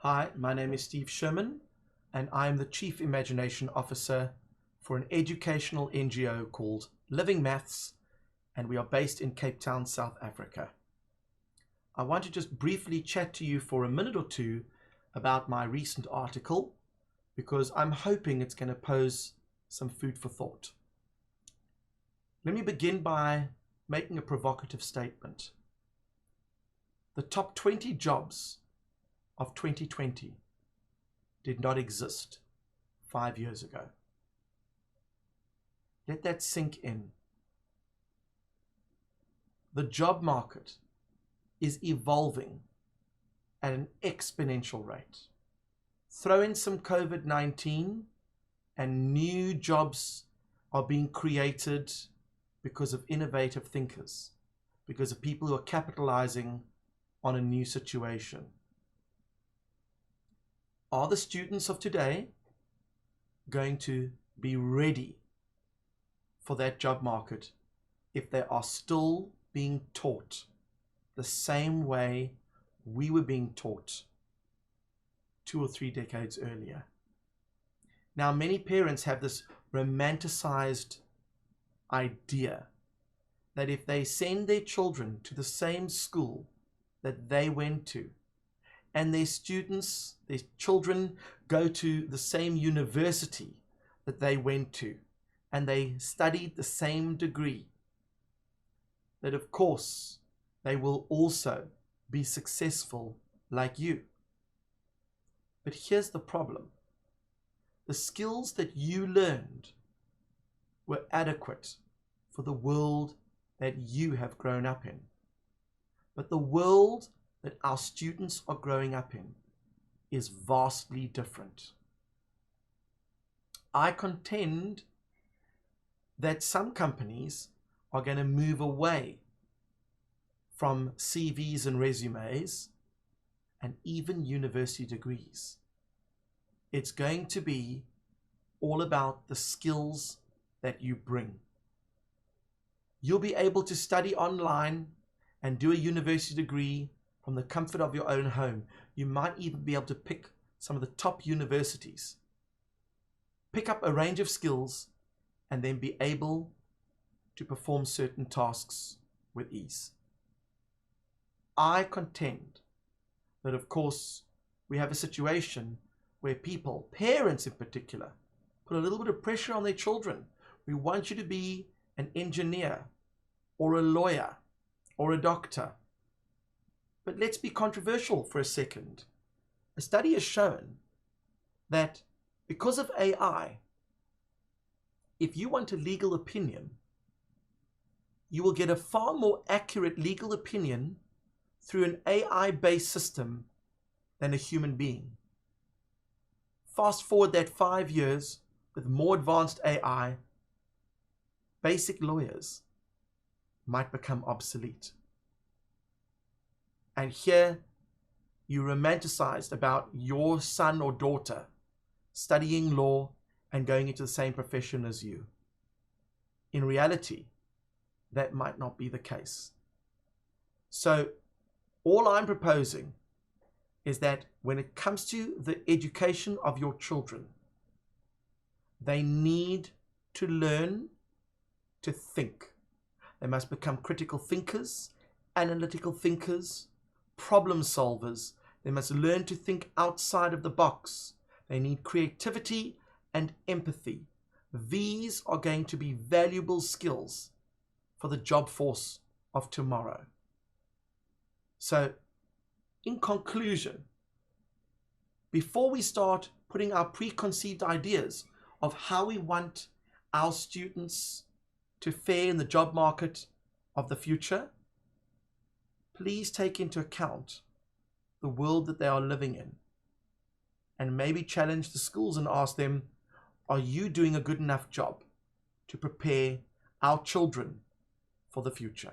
Hi, my name is Steve Sherman, and I am the Chief Imagination Officer for an educational NGO called Living Maths, and we are based in Cape Town, South Africa. I want to just briefly chat to you for a minute or two about my recent article, because I'm hoping it's going to pose some food for thought. Let me begin by making a provocative statement. The top 20 jobs of 2020 did not exist 5 years ago. Let that sink in. The job market is evolving at an exponential rate. Throw in some COVID-19 and new jobs are being created because of innovative thinkers, because of people who are capitalizing on a new situation. Are the students of today going to be ready for that job market if they are still being taught the same way we were being taught 2 or 3 decades earlier? Now, many parents have this romanticized idea that if they send their children to the same school that they went to, and their children go to the same university that they went to, and they studied the same degree, that of course they will also be successful like you. But here's the problem. The skills that you learned were adequate for the world that you have grown up in. But the world that our students are growing up in is vastly different. I contend that some companies are going to move away from CVs and resumes and even university degrees. It's going to be all about the skills that you bring. You'll be able to study online and do a university degree from the comfort of your own home. You might even be able to pick some of the top universities, pick up a range of skills, and then be able to perform certain tasks with ease. I contend that, of course, we have a situation where people, parents in particular, put a little bit of pressure on their children. We want you to be an engineer or a lawyer or a doctor. But let's be controversial for a second. A study has shown that because of AI, if you want a legal opinion, you will get a far more accurate legal opinion through an AI-based system than a human being. Fast forward that 5 years with more advanced AI, basic lawyers might become obsolete. And here you romanticized about your son or daughter studying law and going into the same profession as you. In reality, that might not be the case. So all I'm proposing is that when it comes to the education of your children, they need to learn to think. They must become critical thinkers, analytical thinkers, problem solvers. They must learn to think outside of the box. They need creativity and empathy. These are going to be valuable skills for the job force of tomorrow. So, in conclusion, before we start putting our preconceived ideas of how we want our students to fare in the job market of the future, please take into account the world that they are living in, and maybe challenge the schools and ask them, are you doing a good enough job to prepare our children for the future?